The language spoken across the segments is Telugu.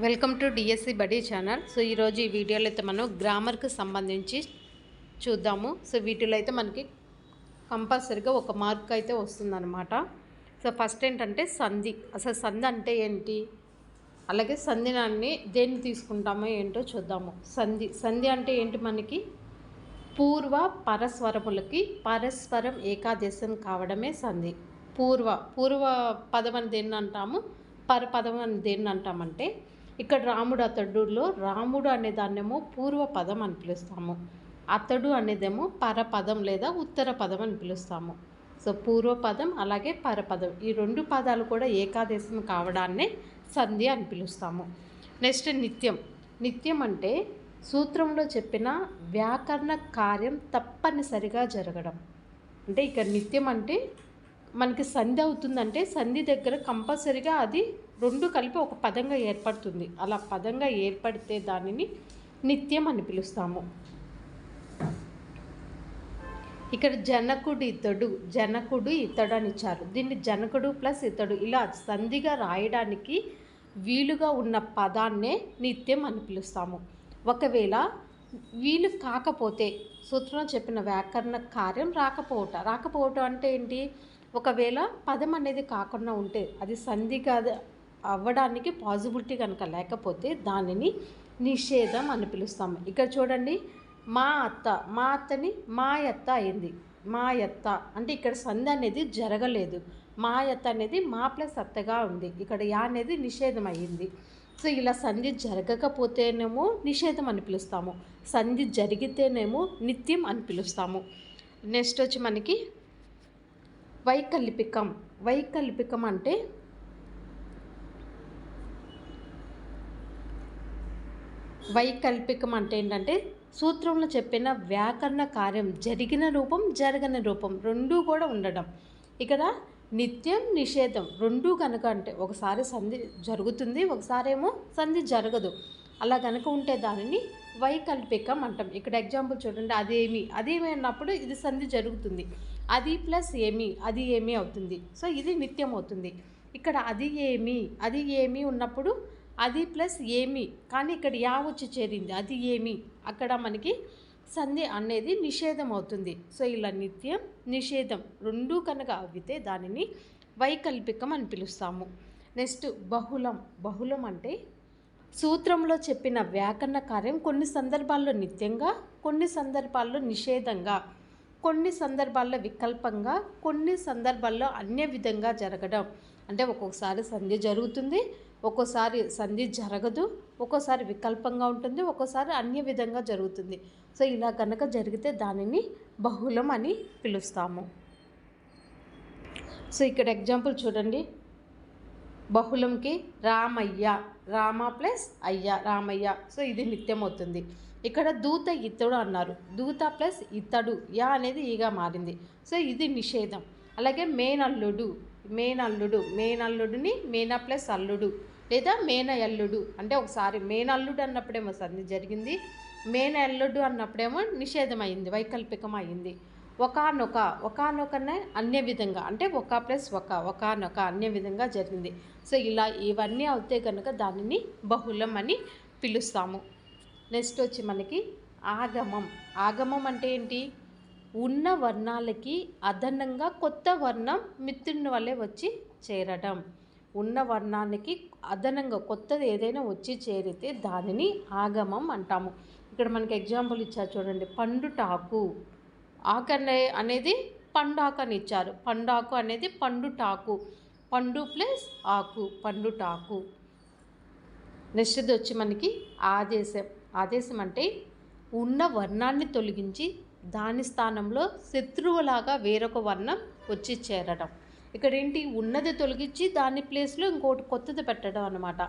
Welcome to DSC buddy channel. So ఈరోజు ఈ వీడియోలో అయితే మనం గ్రామర్కి సంబంధించి చూద్దాము. సో వీటిలో అయితే మనకి కంపల్సరీగా ఒక మార్క్ అయితే వస్తుందన్నమాట. సో ఫస్ట్ ఏంటంటే సంధి. అసలు సంధి అంటే ఏంటి, అలాగే సంధినాన్ని దేన్ని తీసుకుంటామో ఏంటో చూద్దాము. సంధి అంటే ఏంటి, మనకి పూర్వ పరస్వరములకి పరస్పరం ఏకాదేశం కావడమే సంధి. పూర్వ పదం అని దేన్ని అంటాము, పరపదం అని దేన్ని అంటామంటే ఇక్కడ రాముడు అతడులో రాముడు అనే దాన్నేమో పూర్వ పదం అని పిలుస్తాము, అతడు అనేదేమో పరపదం లేదా ఉత్తర పదం అని పిలుస్తాము. సో పూర్వపదం అలాగే పరపదం ఈ రెండు పదాలు కూడా ఏకాదేశం కావడాన్నే సంధి అని పిలుస్తాము. నెక్స్ట్ నిత్యం అంటే సూత్రంలో చెప్పిన వ్యాకరణ కార్యం తప్పనిసరిగా జరగడం. అంటే ఇక్కడ నిత్యం అంటే మనకి సంధి అవుతుందంటే సంధి దగ్గర కంపల్సరిగా అది రెండు కలిపి ఒక పదంగా ఏర్పడుతుంది. అలా పదంగా ఏర్పడితే దానిని నిత్యం అని పిలుస్తాము. ఇక్కడ జనకుడు ఇతడు అని ఇచ్చారు. దీన్ని జనకుడు ప్లస్ ఇతడు ఇలా సంధిగా రాయడానికి వీలుగా ఉన్న పదాన్నే నిత్యం అని పిలుస్తాము. ఒకవేళ వీలు కాకపోతే సూత్రంలో చెప్పిన వ్యాకరణ కార్యం రాకపోవటం అంటే ఏంటి, ఒకవేళ పదం అనేది కాకుండా ఉంటే అది సంధిగా అవ్వడానికి పాజిబిలిటీ కనుక లేకపోతే దానిని నిషేధం అని పిలుస్తాము. ఇక్కడ చూడండి, మా అత్తని మాయత్త అయింది. మాయత్త అంటే ఇక్కడ సంధి అనేది జరగలేదు. మాయత్త అనేది మా ప్లస్ అత్తగా ఉంది. ఇక్కడ యా అనేది నిషేధం అయ్యింది. సో ఇలా సంధి జరగకపోతేనేమో నిషేధం అని పిలుస్తాము, సంధి జరిగితేనేమో నిత్యం అని పిలుస్తాము. నెక్స్ట్ వచ్చి మనకి వైకల్పికం అంటే ఏంటంటే సూత్రంలో చెప్పిన వ్యాకరణ కార్యం జరిగిన రూపం జరగని రూపం రెండూ కూడా ఉండడం. ఇక్కడ నిత్యం నిషేధం రెండూ కనుక అంటే ఒకసారి సంధి జరుగుతుంది, ఒకసారి ఏమో సంధి జరగదు. అలా కనుక ఉంటే దానిని వైకల్పికం అంటాం. ఇక్కడ ఎగ్జాంపుల్ చూడండి, అదేమి అన్నప్పుడు ఇది సంధి జరుగుతుంది, అది ప్లస్ అది ఏమి అవుతుంది. సో ఇది నిత్యం అవుతుంది. ఇక్కడ అది ఏమి ఉన్నప్పుడు అది ప్లస్ ఏమి, కానీ ఇక్కడ యా వచ్చి చేరింది అది ఏమి, అక్కడ మనకి సంధి అనేది నిషేధం అవుతుంది. సో ఇలా నిత్యం నిషేధం రెండూ కనుక అవితే దానిని వైకల్పికం అని పిలుస్తాము. నెక్స్ట్ బహుళం అంటే సూత్రంలో చెప్పిన వ్యాకరణ కార్యం కొన్ని సందర్భాల్లో నిత్యంగా, కొన్ని సందర్భాల్లో నిషేధంగా, కొన్ని సందర్భాల్లో వికల్పంగా, కొన్ని సందర్భాల్లో అన్య విధంగా జరగడం. అంటే ఒక్కొక్కసారి సంధి జరుగుతుంది, ఒక్కోసారి సంధి జరగదు, ఒక్కోసారి వికల్పంగా ఉంటుంది, ఒక్కోసారి అన్య విధంగా జరుగుతుంది. సో ఇలా కనుక జరిగితే దానిని బహుళం అని పిలుస్తాము. సో ఇక్కడ ఎగ్జాంపుల్ చూడండి, బహుళంకి రామ ప్లస్ రామయ్య. సో ఇది నిత్యం అవుతుంది. ఇక్కడ దూత ఇతడు అన్నారు, దూత ప్లస్ ఇతడు యా అనేది ఈగా మారింది. సో ఇది నిషేధం. అలాగే మేనల్లుడిని మేన ప్లస్ అల్లుడు లేదా మేనయల్లుడు అంటే ఒకసారి మేనల్లుడు అన్నప్పుడేమో సంధి జరిగింది, మేనల్లుడు అన్నప్పుడేమో నిషేధం అయింది, వైకల్పికం అయింది. ఒకానొకనే అన్య విధంగా అంటే ఒక ప్లస్ ఒకానొక అన్య విధంగా జరిగింది. సో ఇలా ఇవన్నీ అవుతే కనుక దానిని బహుళం అని పిలుస్తాము. నెక్స్ట్ వచ్చి మనకి ఆగమం అంటే ఏంటి, ఉన్న వర్ణాలకి అదనంగా కొత్త వర్ణం మిత్రుని వల్లే వచ్చి చేరడం. ఉన్న వర్ణానికి అదనంగా కొత్తది ఏదైనా వచ్చి చేరితే దానిని ఆగమం అంటాము. ఇక్కడ మనకి ఎగ్జాంపుల్ ఇచ్చారు చూడండి, పండుటాకు అనేది పండాకు అని ఇచ్చారు, పండాకు అనేది పండుటాకు, పండు ప్లస్ ఆకు పండుటాకు. నెక్స్ట్ వచ్చి మనకి ఆదేశం అంటే ఉన్న వర్ణాన్ని తొలగించి దాని స్థానంలో శత్రువులాగా వేరొక వర్ణం వచ్చి చేరడం. ఇక్కడ ఏంటి, ఉన్నది తొలగించి దాని ప్లేస్లో ఇంకోటి కొత్తది పెట్టడం అన్నమాట.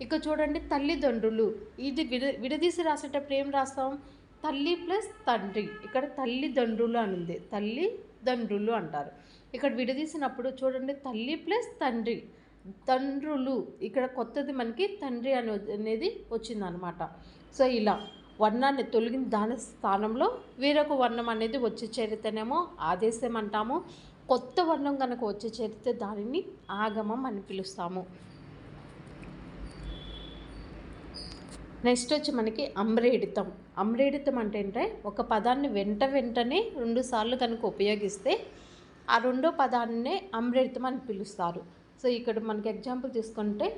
ఇక చూడండి, తల్లిదండ్రులు ఇది విడదీసి రాసేటప్పుడు ఏం రాస్తాం, తల్లి ప్లస్ తండ్రి. ఇక్కడ తల్లిదండ్రులు అని ఉంది, తల్లిదండ్రులు అంటారు. ఇక్కడ విడదీసినప్పుడు చూడండి, తల్లి ప్లస్ తండ్రులు, ఇక్కడ కొత్తది మనకి తండ్రి అనేది వచ్చిందనమాట. సో ఇలా వర్ణాన్ని తొలగిన దాని స్థానంలో వేరొక వర్ణం అనేది వచ్చి చేరితేనేమో ఆదేశం అంటాము. కొత్త వర్ణం కనుక వచ్చి చేరితే దానిని ఆగమం అని పిలుస్తాము. నెక్స్ట్ వచ్చి మనకి అమ్రేడితం. అమ్రేడితం అంటే ఒక పదాన్ని వెంటనే 2 సార్లు కనుక ఉపయోగిస్తే ఆ రెండో పదాన్నే అమ్రేడితం అని పిలుస్తారు. సో ఇక్కడ మనకి ఎగ్జాంపుల్ తీసుకుంటే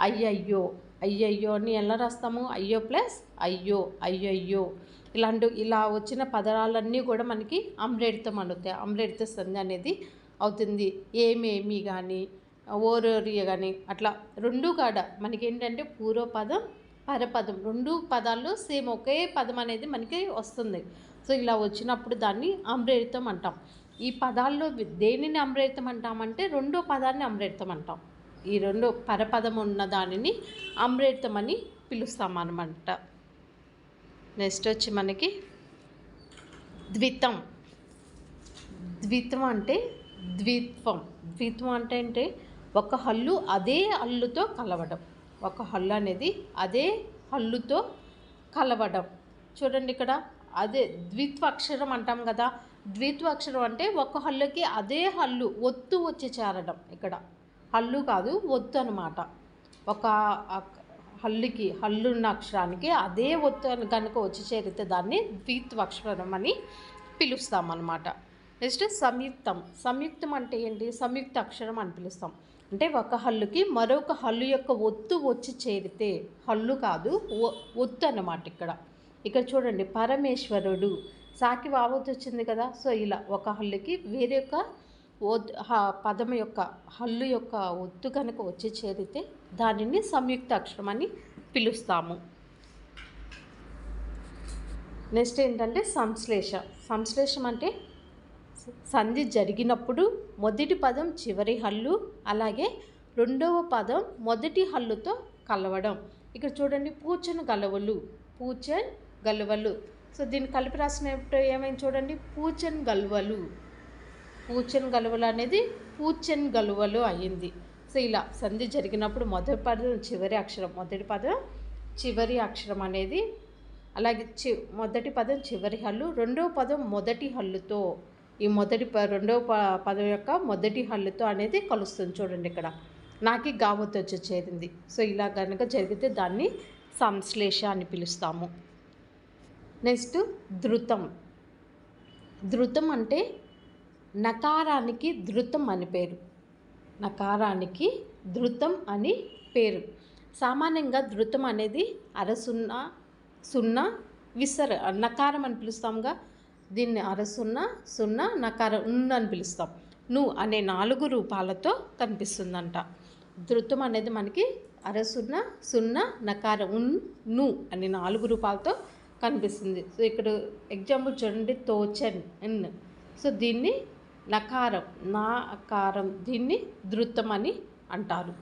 అయ్యయ్యో. అయ్యయ్యో అని ఎలా రాస్తాము? అయ్యో ప్లస్ అయ్యో, అయ్యయ్యో. ఇలా వచ్చిన పదాలన్నీ కూడా మనకి అమ్రేడితం అవుతాయి. అమ్రేడిత సంధి అనేది అవుతుంది. ఏమేమి కానీ, ఓరోరియా కానీ అట్లా రెండు కాడ మనకి ఏంటంటే పూర్వపదం, పరపదం రెండు పదాలు సేమ్ ఒకే పదం అనేది మనకి వస్తుంది. సో ఇలా వచ్చినప్పుడు దాన్ని అమ్రేడితం అంటాం. ఈ పదాల్లో దేనిని అమ్రేడితం అంటామంటే రెండో పదాన్ని అమ్రేడితం అంటాం. ఈ రెండు పరపదం ఉన్న దానిని అమ్రేడితం అని పిలుస్తాం అన్నమాట. నెక్స్ట్ వచ్చి మనకి ద్వితం. ద్విత్వం అంటే ద్విత్వం. ద్విత్వం అంటే ఒక హల్లు అదే హల్లుతో కలవడం. ఒక హల్లు అనేది అదే హల్లుతో కలవడం. చూడండి ఇక్కడ అదే ద్విత్వ అక్షరం అంటాం కదా. ద్విత్వ అక్షరం అంటే ఒక హల్లుకి అదే హల్లు ఒత్తు వచ్చి చేరడం. ఇక్కడ హల్లు కాదు ఒత్తు అనమాట. ఒక హల్లుకి హల్లున్న అక్షరానికి అదే ఒత్తు అని కనుక వచ్చి చేరితే దాన్ని ద్విత్వ అక్షరం అని పిలుస్తామన్నమాట. నెక్స్ట్ సంయుక్తం. సంయుక్తం అంటే ఏంటి? సంయుక్త అక్షరం అని పిలుస్తాం. అంటే ఒక హల్లుకి మరొక హల్లు యొక్క ఒత్తు వచ్చి చేరితే, హల్లు కాదు ఒత్తు అన్నమాట. ఇక్కడ చూడండి పరమేశ్వరుడు, సాకి వావొత్తు వచ్చింది కదా. సో ఇలా ఒక హల్లుకి వేరే యొక్క పదం యొక్క హల్లు యొక్క ఒత్తు కనుక వచ్చి చేరితే దానిని సంయుక్త అక్షరం అని పిలుస్తాము. నెక్స్ట్ ఏంటంటే సంశ్లేష. సంశ్లేషం అంటే సంధి జరిగినప్పుడు మొదటి పదం చివరి హల్లు అలాగే రెండవ పదం మొదటి హల్లుతో కలవడం. ఇక్కడ చూడండి పూచన్ గలవలు, పూచన్ గలవలు. సో దీన్ని కలిపి రాసినప్పుడు ఏమైంది చూడండి, పూచన్ గలవలు. పూచన్ గలవలు అనేది పూచన్ గలువలు అయ్యింది. సో ఇలా సంధి జరిగినప్పుడు మొదటి పదం చివరి అక్షరం, మొదటి పదం చివరి అక్షరం అనేది, అలాగే మొదటి పదం చివరి హల్లు, రెండవ పదం మొదటి హల్లుతో, ఈ రెండవ పదం యొక్క మొదటి హల్లుతో అనేది కలుస్తుంది. చూడండి ఇక్కడ నాకి గావత్ వచ్చి చేరింది. సో ఇలా కనుక జరిగితే దాన్ని సంశ్లేష అని పిలుస్తాము. నెక్స్ట్ ధృతం. ధృతం అంటే నకారానికి ధృతం అని పేరు. నకారానికి ధృతం అని పేరు. సామాన్యంగా ధృతం అనేది అరసున్నా, సున్నా, విసర నకారం అని పిలుస్తాముగా. దీన్ని అరసున్నా, సున్నా, నకారం అని పిలుస్తాం. ను అనే 4 రూపాలతో కనిపిస్తుందంట. ధృతం అనేది మనకి అరసున్నా, సున్నా, నకారం ను అనే 4 రూపాలతో కనిపిస్తుంది. సో ఇక్కడ ఎగ్జాంపుల్ చూడండి, తోచన్ ఎన్. సో దీన్ని నకారం, నా అకారం, దీన్ని ధృతం అని అంటారు.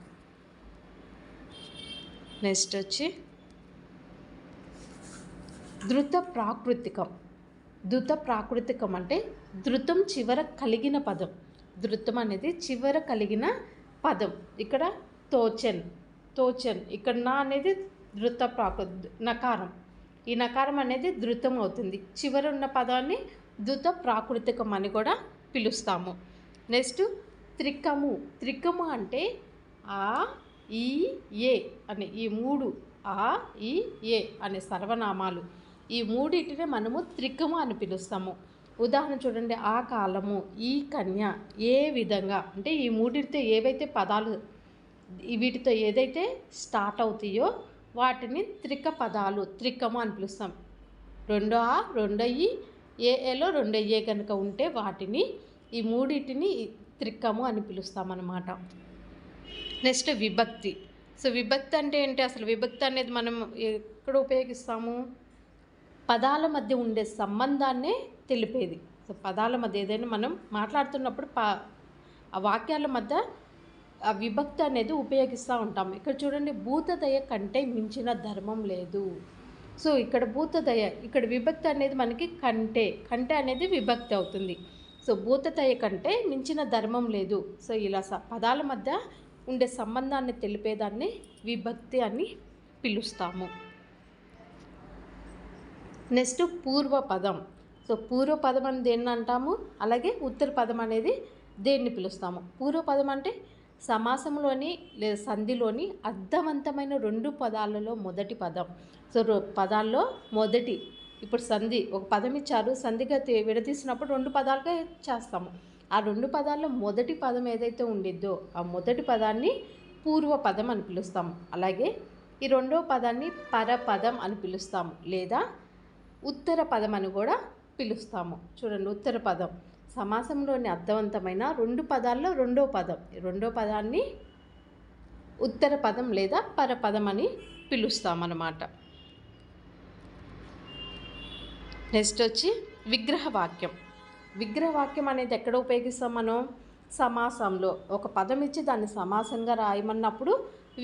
నెక్స్ట్ వచ్చి ధృత ప్రాకృతికం. ధృత ప్రాకృతికం అంటే ధృతం చివర కలిగిన పదం. ధృతం అనేది చివర కలిగిన పదం. ఇక్కడ తోచన్, తోచన్. ఇక్కడ నా అనేది ధృత నకారం. ఈ నకారం అనేది ధృతం అవుతుంది. చివర ఉన్న పదాన్ని ధృత ప్రాకృతికం అని కూడా పిలుస్తాము. నెక్స్ట్ త్రికము. త్రికము అంటే ఆ, ఈ, ఏ అనే ఈ 3 ఆ, ఈ, ఏ అనే సర్వనామాలు. ఈ మూడింటినే మనము త్రికము అని పిలుస్తాము. ఉదాహరణ చూడండి, ఆ కాలము, ఈ కన్య, ఏ విధంగా. అంటే ఈ మూడింటితో ఏవైతే పదాలు వీటితో ఏదైతే స్టార్ట్ అవుతాయో వాటిని త్రిక పదాలు, త్రికము అని పిలుస్తాం. 2 ఆ, 2 ఈ, ఏలో 2 ఏ కనుక ఉంటే వాటిని, ఈ మూడింటిని త్రికము అని పిలుస్తామన్నమాట. నెక్స్ట్ విభక్తి. సో విభక్తి అంటే ఏంటి? అసలు విభక్తి అనేది మనం ఎక్కడ ఉపయోగిస్తాము? పదాల మధ్య ఉండే సంబంధాన్నే తెలిపేది. సో పదాల మధ్య ఏదైనా మనం మాట్లాడుతున్నప్పుడు ఆ వాక్యాల మధ్య ఆ విభక్తి అనేది ఉపయోగిస్తూ ఉంటాము. ఇక్కడ చూడండి, భూతదయ కంటే మించిన ధర్మం లేదు. సో ఇక్కడ భూతదయ, ఇక్కడ విభక్తి అనేది మనకి కంటే, కంటే అనేది విభక్తి అవుతుంది. సో భూతదయ కంటే మించిన ధర్మం లేదు. సో ఇలా పదాల మధ్య ఉండే సంబంధాన్ని తెలిపేదాన్ని విభక్తి అని పిలుస్తాము. నెక్స్ట్ పూర్వపదం. సో పూర్వపదం అని దేన్ని అంటాము, అలాగే ఉత్తర పదం అనేది దేన్ని పిలుస్తాము. పూర్వపదం అంటే సమాసంలోని లేదా సంధిలోని అర్థవంతమైన 2 పదాలలో మొదటి పదం. సో పదాల్లో మొదటి, ఇప్పుడు సంధి ఒక పదం ఇచ్చారు, సంధిగా విడదీసినప్పుడు 2 పదాలుగా చేస్తాము. ఆ 2 పదాల్లో మొదటి పదం ఏదైతే ఉండిద్దో ఆ మొదటి పదాన్ని పూర్వ పదం అని పిలుస్తాము. అలాగే ఈ రెండవ పదాన్ని పరపదం అని పిలుస్తాము, లేదా ఉత్తర పదం అని కూడా పిలుస్తాము. చూడండి, ఉత్తర పదం సమాసంలోని అర్థవంతమైన 2 పదాల్లో రెండో పదం. రెండో పదాన్ని ఉత్తర పదం లేదా పరపదం అని పిలుస్తామన్నమాట. నెక్స్ట్ వచ్చి విగ్రహవాక్యం. విగ్రహవాక్యం అనేది ఎక్కడ ఉపయోగిస్తాం మనం? సమాసంలో ఒక పదం ఇచ్చి దాన్ని సమాసంగా రాయమన్నప్పుడు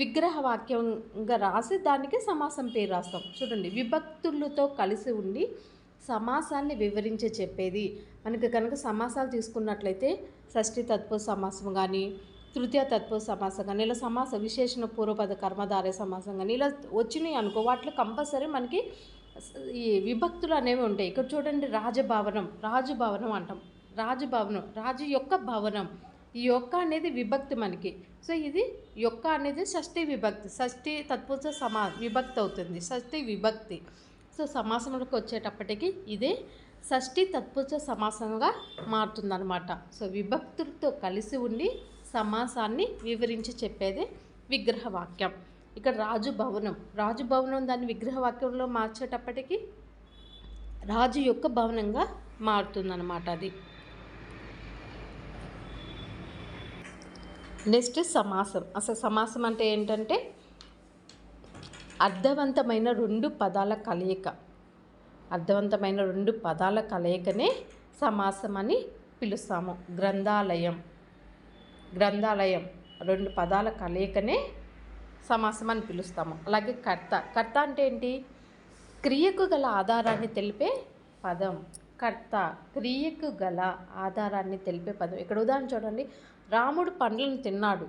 విగ్రహవాక్యంగా రాసి దానికి సమాసం పేరు రాస్తాం. చూడండి, విభక్తులతో కలిసి ఉండి సమాసాన్ని వివరించి చెప్పేది. మనకి కనుక సమాసాలు తీసుకున్నట్లయితే షష్ఠి తత్పురుష సమాసం కానీ, తృతీయ తత్పురుష సమాసం కానీ, ఇలా సమాస విశేషణ పూర్వపద కర్మధారయ సమాసం కానీ ఇలా వచ్చినాయి అనుకో, వాటిలో కంపల్సరీ మనకి ఈ విభక్తులు అనేవి ఉంటాయి. ఇక్కడ చూడండి, రాజభవనం, రాజుభవనం అంటాం. రాజుభవనం, రాజు యొక్క భవనం. ఈ యొక్క అనేది విభక్తి మనకి. సో ఇది యొక్క అనేది షష్ఠి విభక్తి, షష్ఠి తత్పురుష విభక్తి అవుతుంది, షష్ఠి విభక్తి. సో సమాసంలోకి వచ్చేటప్పటికి ఇదే షష్ఠి తత్పురుష సమాసంగా మారుతుందన్నమాట. సో విభక్తులతో కలిసి ఉండి సమాసాన్ని వివరించి చెప్పేదే విగ్రహవాక్యం. ఇక్కడ రాజుభవనం, రాజుభవనం దాన్ని విగ్రహవాక్యంలో మార్చేటప్పటికి రాజు యొక్క భవనంగా మారుతుందన్నమాట అది. నెక్స్ట్ సమాసం. అసలు సమాసం అంటే ఏంటంటే అర్థవంతమైన 2 పదాల కలయిక. అర్థవంతమైన 2 పదాల కలయికనే సమాసం అని పిలుస్తాము. గ్రంథాలయం, గ్రంథాలయం 2 పదాల కలయికనే సమాసం అని పిలుస్తాము. అలాగే కర్త, కర్త అంటే ఏంటి? క్రియకు గల ఆధారాన్ని తెలిపే పదం. కర్త క్రియకు గల ఆధారాన్ని తెలిపే పదం. ఇక్కడ ఉదాహరణ చూడండి, రాముడు పండ్లను తిన్నాడు.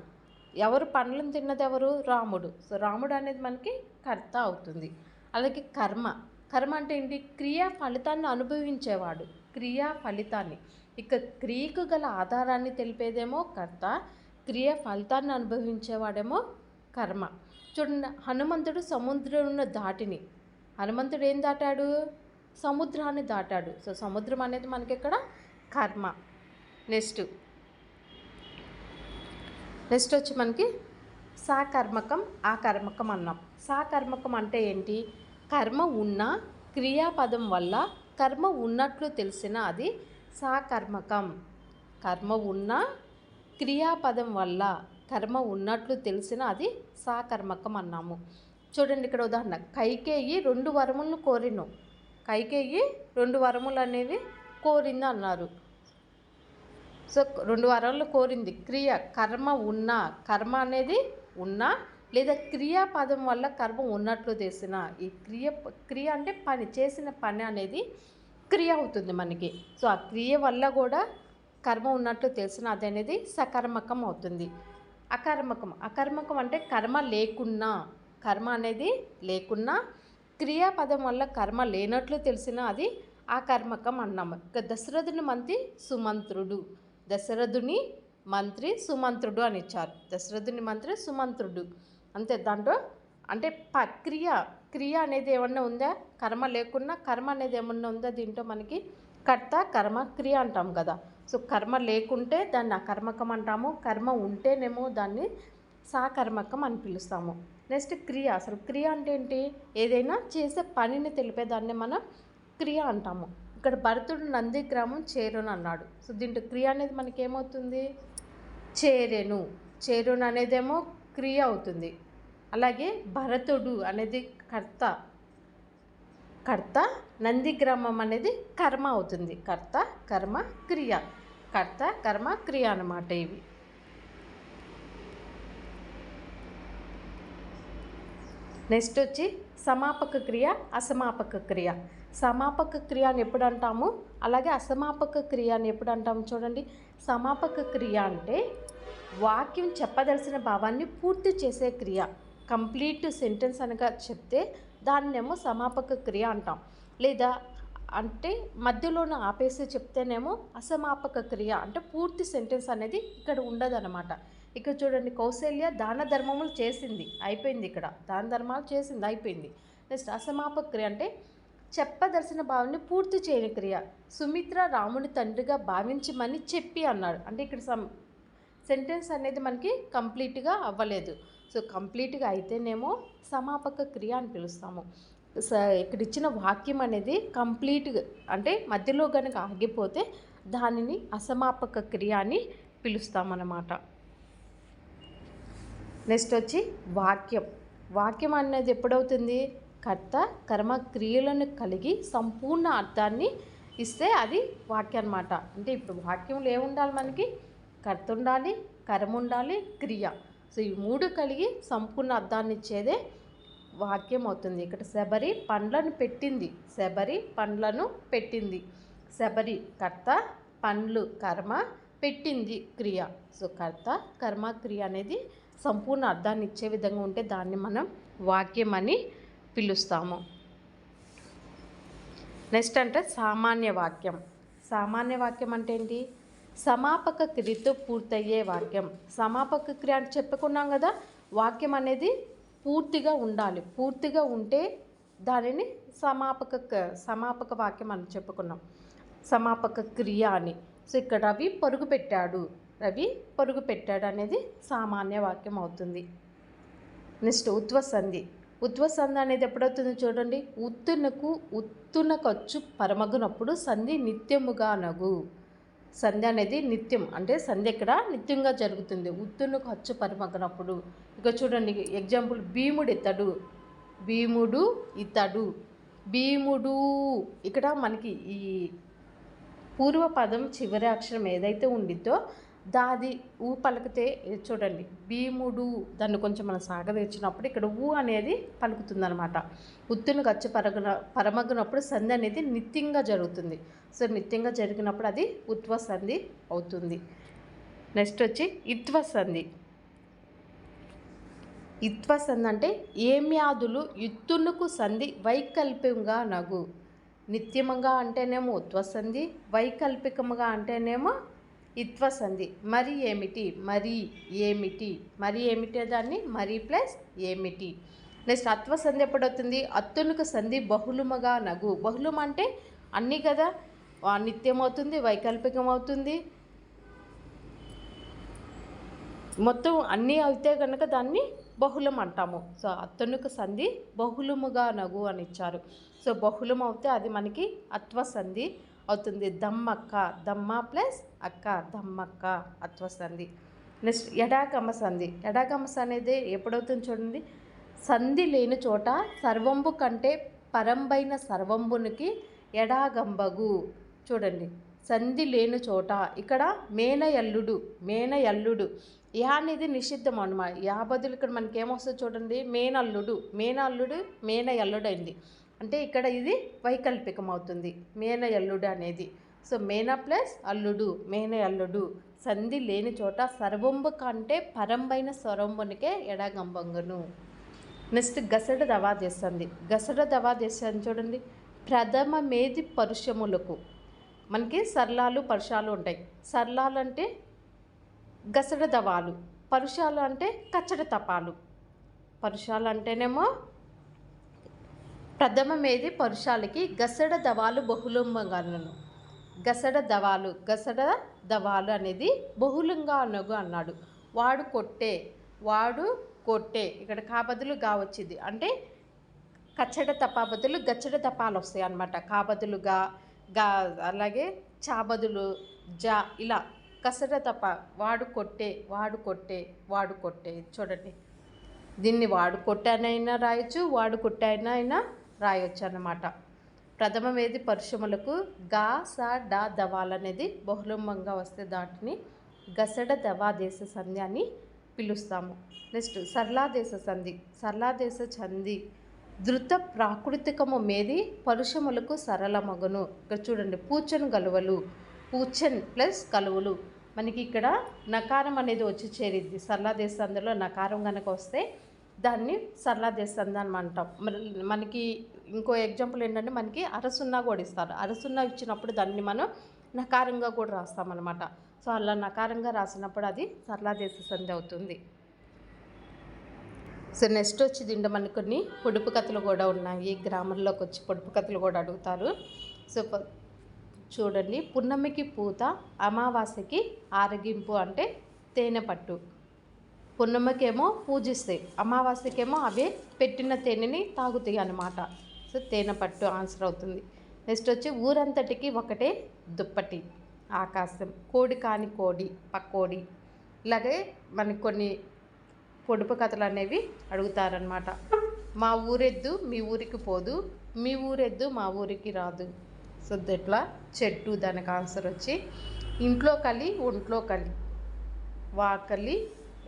ఎవరు పండ్లను తిన్నది? ఎవరు? రాముడు. సో రాముడు అనేది మనకి కర్త అవుతుంది. అలాగే కర్మ, కర్మ అంటే ఏంటి? క్రియా ఫలితాన్ని అనుభవించేవాడు, క్రియా ఫలితాన్ని. ఇక క్రియకు గల ఆధారాన్ని తెలిపేదేమో కర్త, క్రియ ఫలితాన్ని అనుభవించేవాడేమో కర్మ. చూడండి, హనుమంతుడు సముద్రం దాటిని, హనుమంతుడు ఏం దాటాడు? సముద్రాన్ని దాటాడు. సో సముద్రం అనేది మనకి ఇక్కడ కర్మ. నెక్స్ట్ వచ్చి మనకి సాకర్మకం, ఆకర్మకం అన్నాం. సాకర్మకం అంటే ఏంటి? కర్మ ఉన్న క్రియాపదం వల్ల కర్మ ఉన్నట్లు తెలిసిన అది సాకర్మకం. కర్మ ఉన్న క్రియాపదం వల్ల కర్మ ఉన్నట్లు తెలిసిన అది సాకర్మకం అన్నాము. చూడండి, ఇక్కడ ఉదాహరణ, కైకేయి 2 వరములను కోరిను. కైకేయి 2 వరములు అనేవి కోరింది అన్నారు. సో 2 వరములు కోరింది. క్రియ, కర్మ ఉన్న, కర్మ అనేది ఉన్నా లేదా క్రియాపదం వల్ల కర్మ ఉన్నట్లు తెలిసిన. ఈ క్రియ అంటే పని, చేసిన పని అనేది క్రియ అవుతుంది మనకి. సో ఆ క్రియ వల్ల కూడా కర్మ ఉన్నట్లు తెలిసిన అది అనేది సకర్మకం అవుతుంది. అకర్మకం అంటే కర్మ లేకున్నా, కర్మ అనేది లేకున్నా క్రియాపదం వల్ల కర్మ లేనట్లు తెలిసిన అది ఆకర్మకం అన్నాము. ఇక దశరథుని మంత్రి సుమంత్రుడు, దశరథుని మంత్రి సుమంత్రుడు అని ఇచ్చారు. దశరథుని మంత్రి సుమంత్రుడు అంతే. దాంట్లో అంటే క్రియ అనేది ఏమన్నా ఉందా? కర్మ లేకున్నా కర్మ అనేది ఏమన్నా ఉందా? దీంట్లో మనకి కర్త, కర్మ, క్రియ అంటాం కదా. సో కర్మ లేకుంటే దాన్ని అకర్మకం అంటాము, కర్మ ఉంటేనేమో దాన్ని సాకర్మకం అని పిలుస్తాము. నెక్స్ట్ క్రియ. అసలు క్రియ అంటే ఏంటి? ఏదైనా చేసే పనిని తెలిపేదాన్ని మనం క్రియ అంటాము. ఇక్కడ భరతుడు నందిగ్రామం చేరును అన్నాడు. సో దీంట్లో క్రియ అనేది మనకి ఏమవుతుంది? చేరెను. చేరును అనేదేమో క్రియ అవుతుంది. అలాగే భరతుడు అనేది కర్త, నందిగ్రామం అనేది కర్మ అవుతుంది. కర్త, కర్మ, క్రియ. కర్త, కర్మ, క్రియ అన్నమాట ఇవి. నెక్స్ట్ వచ్చి సమాపక క్రియ, అసమాపక క్రియ. సమాపక క్రియ అని ఎప్పుడు అంటాము, అలాగే అసమాపక క్రియ అని ఎప్పుడు అంటాము? చూడండి, సమాపక క్రియ అంటే వాక్యం చెప్పదలసిన భావాన్ని పూర్తి చేసే క్రియ. కంప్లీట్ సెంటెన్స్ అనగా చెప్తే దాన్నేమో సమాపక క్రియ అంటాం. లేదా అంటే మధ్యలోనే ఆపేసి చెప్తేనేమో అసమాపక క్రియ, అంటే పూర్తి సెంటెన్స్ అనేది ఇక్కడ ఉండదన్నమాట. ఇక్కడ చూడండి, కౌశల్య దాన ధర్మములు చేసింది, అయిపోయింది. ఇక్కడ దాన ధర్మాలు చేసింది, అయిపోయింది. నెక్స్ట్ అసమాపక క్రియ అంటే చెప్పదలసిన భావాన్ని పూర్తి చేయని క్రియ. సుమిత్ర రాముని తండ్రిగా భావించమని చెప్పి అన్నాడు. అంటే ఇక్కడ సెంటెన్స్ అనేది మనకి కంప్లీట్గా అవ్వలేదు. సో కంప్లీట్గా అయితేనేమో సమాపక క్రియ అని పిలుస్తాము. ఇక్కడ ఇచ్చిన వాక్యం అనేది కంప్లీట్గా అంటే మధ్యలో కనుక ఆగిపోతే దానిని అసమాపక క్రియ అని పిలుస్తామన్నమాట. నెక్స్ట్ వచ్చి వాక్యం. వాక్యం అనేది ఎప్పుడవుతుంది? కర్త కర్మ క్రియలను కలిగి సంపూర్ణ అర్థాన్ని ఇస్తే అది వాక్యం అన్నమాట. అంటే ఇప్పుడు వాక్యంలో ఏముండాలి? మనకి కర్త ఉండాలి, కర్మ ఉండాలి, క్రియ. సో ఈ మూడు కలిగి సంపూర్ణ అర్థాన్ని ఇచ్చేదే వాక్యం అవుతుంది. ఇక్కడ శబరి పండ్లను పెట్టింది, శబరి పండ్లను పెట్టింది. శబరి కర్త, పండ్లు కర్మ, పెట్టింది క్రియ. సో కర్త కర్మ క్రియ అనేది సంపూర్ణ అర్థాన్ని ఇచ్చే విధంగా ఉంటే దాన్ని మనం వాక్యం అని పిలుస్తాము. నెక్స్ట్ అంటే సామాన్య వాక్యం. సామాన్య వాక్యం అంటే ఏంటి? సమాపక క్రియతో పూర్తయ్యే వాక్యం. సమాపక క్రియ అంటే చెప్పుకున్నాం కదా, వాక్యం అనేది పూర్తిగా ఉండాలి. పూర్తిగా ఉంటే దానిని సమాపక వాక్యం అని చెప్పుకున్నాం, సమాపక క్రియ అని. సో ఇక్కడ రవి పరుగు పెట్టాడు, రవి పరుగు పెట్టాడు అనేది సామాన్య వాక్యం అవుతుంది. నెక్స్ట్ ఉత్వసంధి. ఉత్వసంధి అనేది ఎప్పుడవుతుంది చూడండి, ఉత్తునకొచ్చు పరమగునప్పుడు సంధి నిత్యముగా నగు. సంధి అనేది నిత్యం, అంటే సంధి ఇక్కడ నిత్యంగా జరుగుతుంది. ఉత్తునకు అచ్చు పరమగినప్పుడు. ఇక చూడండి ఎగ్జాంపుల్, భీముడు ఇతడు, భీముడు ఇతడు, భీముడు. ఇక్కడ మనకి ఈ పూర్వపదం చివరి అక్షరం ఏదైతే ఉండిద్దో దాది ఊ పలికితే చూడండి, భీముడు దాన్ని కొంచెం మనం సాగదీర్చినప్పుడు ఇక్కడ ఊ అనేది పలుకుతుందనమాట. ఉత్తునకు అచ్చు పరమగినప్పుడు సంధి అనేది నిత్యంగా జరుగుతుంది. సో నిత్యంగా జరిగినప్పుడు అది ఉత్వసంధి అవుతుంది. నెక్స్ట్ వచ్చి ఇత్వసంధి. ఇత్వసంధి అంటే ఏమ్యాదులు యుత్తునకు సంధి వైకల్ప్యంగా నగు. నిత్యముగా అంటేనేమో ఉత్వసంధి, వైకల్పికముగా అంటేనేమో ఇత్వసంధి. మరి ఏమిటి, మరి ఏమిటి, మరి ఏమిటి దాన్ని మరి ప్లస్ ఏమిటి. నెక్స్ట్ అత్వసంధి ఎప్పుడవుతుంది? అత్తునకు సంధి బహుళముగా నగు. బహుళం అంటే అన్నీ కదా, నిత్యం అవుతుంది, వైకల్పికం అవుతుంది, మొత్తం అన్నీ అయితే కనుక దాన్ని బహుళం అంటాము. సో అత్తునకు సంధి బహుళముగా నగు అని ఇచ్చారు. సో బహుళం అవుతే అది మనకి అత్వసంధి అవుతుంది. దమ్మక్క, దమ్మ ప్లస్ అక్క, దమ్మక్క అత్వసంధి. నెక్స్ట్ ఎడాగమ సంధి. ఎడాగమ సంధి అనేది ఎప్పుడవుతుంది చూడండి, సంధి లేని చోట సర్వంబు కంటే పరంబైన సర్వంబునికి ఎడాగంబగు. చూడండి, సంధి లేని చోట ఇక్కడ మేనయల్లుడు, మేనయల్లుడు. యా అనేది నిషిద్ధం అన్నమాట. యా బదులు ఇక్కడ మనకి ఏమొస్తుంది చూడండి, మేనల్లుడు, మేనల్లుడు మేనయల్లుడు అయింది. అంటే ఇక్కడ ఇది వైకల్పికం అవుతుంది మేనయల్లుడు అనేది. సో మేన ప్లస్ అల్లుడు, మేనయల్లుడు. సంధి లేని చోట సర్వంబు కంటే పరంబైన స్వరంబునికే ఎడాగంబంగును. నెక్స్ట్ గసడ దవాదేశంది. గసడ దవాదేశం చూడండి, ప్రథమ మేది పరుషములకు. మనకి సర్లాలు పరుషాలు ఉంటాయి. సర్లాలు అంటే గసడ దవాలు, పరుషాలు అంటే కచ్చడ తపాలు. పరుషాలు అంటేనేమో ప్రథమమేది పరుషాలకి గసడ దవాలు బహుళంగాను. గసడ దవాలు అనేది బహుళంగా అనగు అన్నాడు. వాడు కొట్టే ఇక్కడ కా బదులు గా వచ్చింది. అంటే కచ్చడ తపా బదులు గచ్చడ తపాలు వస్తాయి అన్నమాట. కా బదులు గా, అలాగే చా బదులు జా, ఇలా కసడ తప. వాడు కొట్టే. చూడండి, దీన్ని వాడు కొట్టానైనా రాయొచ్చు, వాడు కొట్టానైనా రాయొచ్చు అన్నమాట. ప్రథమమేది పరుషములకు గా స డా దవాలు అనేది బహుళంగా వస్తే దాటిని గసడ దవాదేశ సంధి అని పిలుస్తాము. నెక్స్ట్ సరళాదేశ సంధి. సరళాదేశ సంధి ధృత ప్రాకృతికము మేది పరుషములకు సరళమగును. ఇక్కడ చూడండి, పూచన్ గలువలు, పూచన్ ప్లస్ కలువలు. మనకి ఇక్కడ నకారం అనేది వచ్చి చేరిద్ది. సరళాదేశ సంధిలో నకారం కనుక వస్తే దాన్ని సరళాదేశ సంధి అని అంటాం. మనకి ఇంకో ఎగ్జాంపుల్ ఏంటంటే, మనకి అరసున్నా కూడా ఇస్తారు. అరసున్నా ఇచ్చినప్పుడు దాన్ని మనం నకారంగా కూడా రాస్తామన్నమాట. సో సో అలా నకారంగా రాసినప్పుడు అది సరళాదేశ సంధి అవుతుంది. సో నెక్స్ట్ వచ్చి దీంట్లో మనకు కొన్ని పొడుపు కథలు కూడా ఉన్నాయి. గ్రామంలోకి వచ్చి పొడుపు కథలు కూడా అడుగుతారు. సో చూడండి, పున్నమికి పూత, అమావాస్యకి ఆరగింపు అంటే తేనె పట్టు. పున్నమికేమో పూజిస్తాయి, అమావాస్యకేమో అవే పెట్టిన తేనెని తాగుతాయి అన్నమాట. సో తేనె పట్టు ఆన్సర్ అవుతుంది. నెక్స్ట్ వచ్చి ఊరంతటికి ఒకటే దుప్పటి, ఆకాశం. కోడి కాని కోడి, పక్కోడి. ఇలాగే మనకి కొన్ని పొడుపు కథలు అనేవి అడుగుతారనమాట. మా ఊరెద్దు మీ ఊరికి పోదు, మీ ఊరెద్దు మా ఊరికి రాదు. సో ఇట్లా చెట్టు, దానికి ఆన్సర్ వచ్చి ఇంట్లో కలి, ఒంట్లో కలి. వాకలి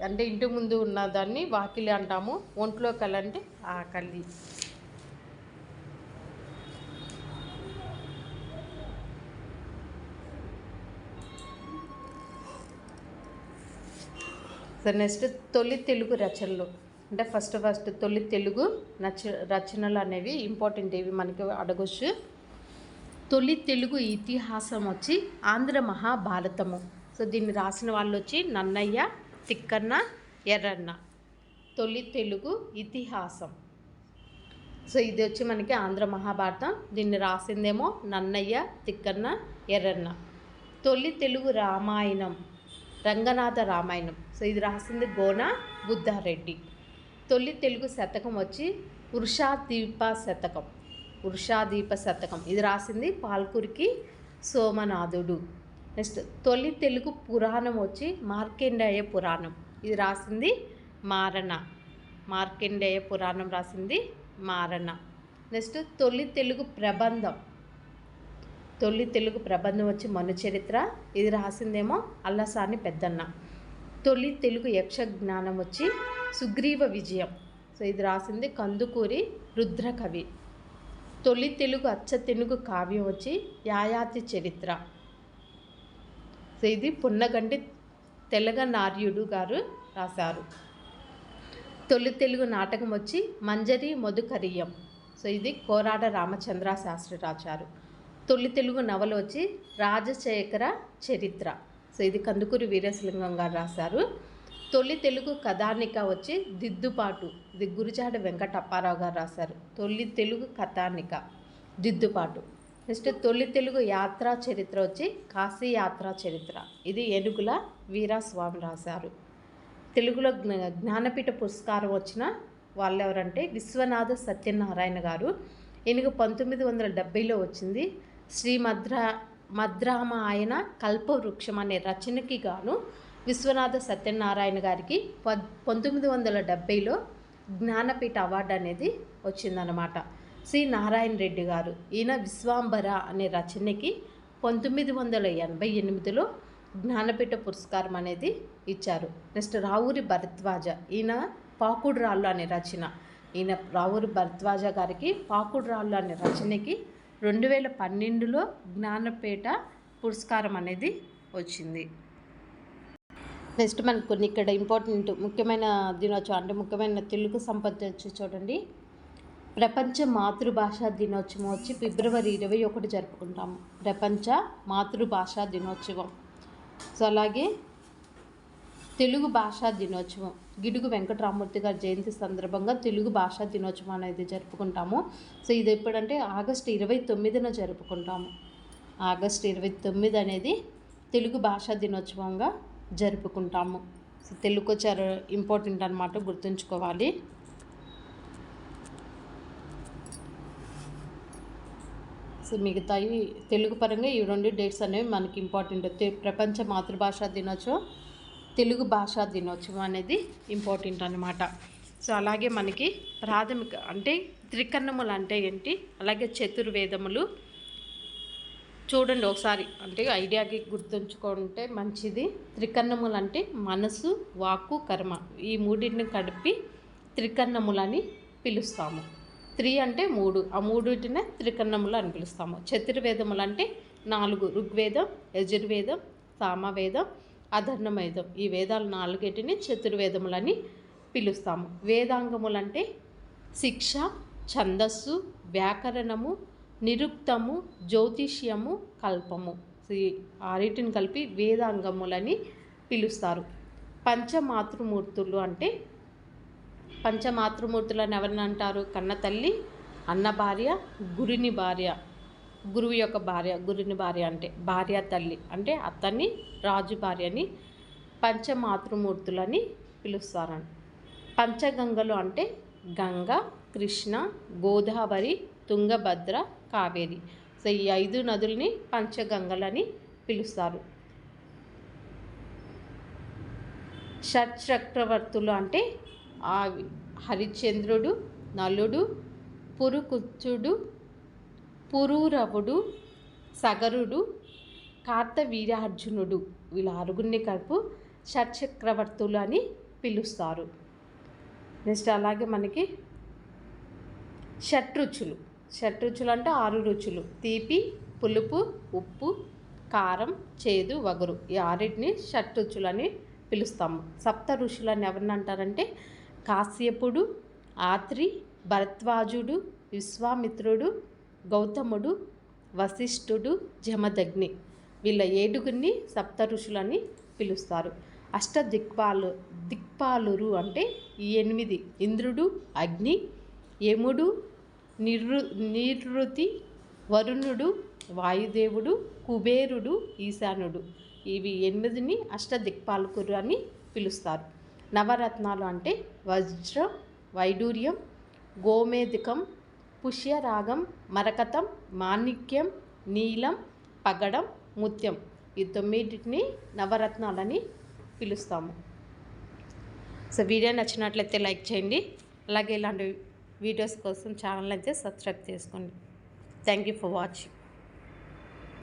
అంటే ఇంటి ముందు ఉన్న దాన్ని వాకిలి అంటాము, ఒంట్లో కలి అంటే ఆకలి. సో నెక్స్ట్ తొలి తెలుగు రచనలు అంటే ఫస్ట్ తొలి తెలుగు రచనలు అనేవి ఇంపార్టెంట్, ఇవి మనకి అడగొచ్చు. తొలి తెలుగు ఇతిహాసం వచ్చి ఆంధ్ర మహాభారతము. సో దీన్ని రాసిన వాళ్ళు వచ్చి నన్నయ్య, తిక్కన్న, ఎర్రన్న. తొలి తెలుగు ఇతిహాసం. సో ఇది వచ్చి మనకి ఆంధ్ర మహాభారతం. దీన్ని రాసిందేమో నన్నయ్య, తిక్కన్న, ఎర్రన్న. తొలి తెలుగు రామాయణం రంగనాథ రామాయణం. సో ఇది రాసింది గోన బుద్ధారెడ్డి. తొలి తెలుగు శతకం వచ్చి వృషాదీప శతకం. వృషాదీప శతకం ఇది రాసింది పాల్కురికి సోమనాథుడు. నెక్స్ట్ తొలి తెలుగు పురాణం వచ్చి మార్కండేయ పురాణం. ఇది రాసింది మారణ. మార్కండేయ పురాణం రాసింది మారణ. నెక్స్ట్ తొలి తెలుగు ప్రబంధం. తొలి తెలుగు ప్రబంధం వచ్చి మనుచరిత్ర. ఇది రాసిందేమో అల్లసాని పెద్దన్న. తొలి తెలుగు యక్ష జ్ఞానం వచ్చి సుగ్రీవ విజయం. సో ఇది రాసింది కందుకూరి రుద్రకవి. తొలి తెలుగు అచ్చ తెలుగు కావ్యం వచ్చి యాయాతి చరిత్ర. సో ఇది పున్నగంటి తెలగనార్యుడు గారు రాశారు. తొలి తెలుగు నాటకం వచ్చి మంజరి మధుకరియం. సో ఇది కోరాడ రామచంద్ర శాస్త్రి రాశారు. తొలి తెలుగు నవల వచ్చి రాజశేఖర చరిత్ర. సో ఇది కందుకూరి వీరేశలింగం గారు రాశారు. తొలి తెలుగు కథానిక వచ్చి దిద్దుపాటు. ఇది గురిజాడ వెంకటప్పారావు గారు రాశారు. తొలి తెలుగు కథానిక దిద్దుపాటు. నెక్స్ట్ తొలి తెలుగు యాత్రా చరిత్ర వచ్చి కాశీ యాత్రా చరిత్ర. ఇది ఏనుగుల వీరాస్వామి రాశారు. తెలుగులో జ్ఞానపీఠ పురస్కారం వచ్చిన వాళ్ళు ఎవరంటే విశ్వనాథ సత్యనారాయణ గారు. ఈయనకు 1970లో వచ్చింది. శ్రీ మద్రామాయణ కల్పవృక్షం అనే రచనకి గాను విశ్వనాథ సత్యనారాయణ గారికి 1970లో జ్ఞానపీఠ అవార్డు అనేది వచ్చిందనమాట. సి నారాయణ రెడ్డి గారు, ఈయన విశ్వాంబర అనే రచనకి 1988లో జ్ఞానపీఠ పురస్కారం అనేది ఇచ్చారు. నెక్స్ట్ రావూరి భరద్వాజ, ఈయన పాకుడు రాళ్ళు అనే రచన. ఈయన రావూరి భరద్వాజ గారికి పాకుడు రాళ్ళు అనే రచనకి 2012లో జ్ఞానపీఠ పురస్కారం అనేది వచ్చింది. నెక్స్ట్ మనకు కొన్ని ఇక్కడ ఇంపార్టెంట్ ముఖ్యమైన దినోత్సవం అంటే ముఖ్యమైన తెలుగు సంపద వచ్చి చూడండి. ప్రపంచ మాతృభాషా దినోత్సవం వచ్చి ఫిబ్రవరి 21 జరుపుకుంటాము. ప్రపంచ మాతృభాషా దినోత్సవం. సో అలాగే తెలుగు భాషా దినోత్సవం, గిడుగు వెంకటరామూర్తి గారి జయంతి సందర్భంగా తెలుగు భాషా దినోత్సవం అనేది జరుపుకుంటాము. సో ఇది ఎప్పుడంటే ఆగస్టు 29న జరుపుకుంటాము. ఆగస్టు 29 అనేది తెలుగు భాషా దినోత్సవంగా జరుపుకుంటాము. సో తెలుగు చాలా ఇంపార్టెంట్ అన్నమాట, గుర్తుంచుకోవాలి. సో మిగతాయి తెలుగు పరంగా ఈ 2 డేట్స్ అనేవి మనకి ఇంపార్టెంట్. ప్రపంచ మాతృభాషా దినోత్సవం, తెలుగు భాషా దినోత్సవం అనేది ఇంపార్టెంట్ అన్నమాట. సో అలాగే మనకి ప్రాథమిక అంటే త్రికరణములు అంటే ఏంటి, అలాగే చతుర్వేదములు చూడండి ఒకసారి, అంటే ఐడియాకి గుర్తుంచుకుంటే మంచిది. త్రికరణములు అంటే మనసు, వాక్కు, కర్మ, ఈ మూడింటిని కలిపి త్రికరణములని పిలుస్తాము. 3 అంటే 3, ఆ మూడింటినే త్రికరణములు అని పిలుస్తాము. చతుర్వేదములు అంటే 4, ఋగ్వేదం, యజుర్వేదం, సామవేదం, అధర్వణవేదం. ఈ వేదాలు 4టిని చతుర్వేదములని పిలుస్తాము. వేదాంగములు అంటే శిక్ష, ఛందస్సు, వ్యాకరణము, నిరుక్తము, జ్యోతిష్యము, కల్పము. ఆరిటిని కలిపి వేదాంగములని పిలుస్తారు. పంచమాతృమూర్తులు అంటే పంచమాతృమూర్తులను ఎవరిని అంటారు? కన్న తల్లి, అన్న భార్య, గురుని భార్య, గురువు యొక్క భార్య, గురుని భార్య అంటే భార్య తల్లి అంటే అతన్ని రాజు భార్యని పంచమాతృమూర్తులని పిలుస్తారని. పంచగంగలు అంటే గంగ, కృష్ణ, గోదావరి, తుంగభద్ర, కావేరి. సో ఈ 5 నదుల్ని పంచగంగలని పిలుస్తారు. షట్చక్రవర్తులు అంటే హరిశ్చంద్రుడు, నలుడు, పురుకుచ్చుడు, పురూరవుడు, సగరుడు, కార్తవీర్యార్జునుడు, వీళ్ళ 6 కలుపు షట్చక్రవర్తులు అని పిలుస్తారు. నెక్స్ట్ అలాగే మనకి షట్రుచులు. షట్రుచులు అంటే 6 రుచులు: తీపి, పులుపు, ఉప్పు, కారం, చేదు, వగరు. ఈ 6టిని షట్రుచులని పిలుస్తాము. సప్త ఋషులని ఎవరిని అంటారంటే కాశ్యపుడు, ఆత్రి, భరద్వాజుడు, విశ్వామిత్రుడు, గౌతముడు, వశిష్ఠుడు, జమదగ్ని. వీళ్ళ 7 సప్త ఋషులని పిలుస్తారు. దిక్పాలురు అంటే ఈ 8: ఇంద్రుడు, అగ్ని, యముడు, నిరుతి, వరుణుడు, వాయుదేవుడు, కుబేరుడు, ఈశానుడు. ఇవి 8 అష్టదిక్పాలకులు అని పిలుస్తారు. నవరత్నాలు అంటే వజ్రం, వైడూర్యం, గోమేధికం, పుష్యరాగం, మరకతం, మాణిక్యం, నీలం, పగడం, ముత్యం. ఈ 9 నవరత్నాలని పిలుస్తాము. సో వీడియో నచ్చినట్లయితే లైక్ చేయండి. అలాగే ఇలాంటి వీడియోస్ కోసం ఛానల్ అయితే సబ్స్క్రైబ్ చేసుకోండి. Thank you for watching.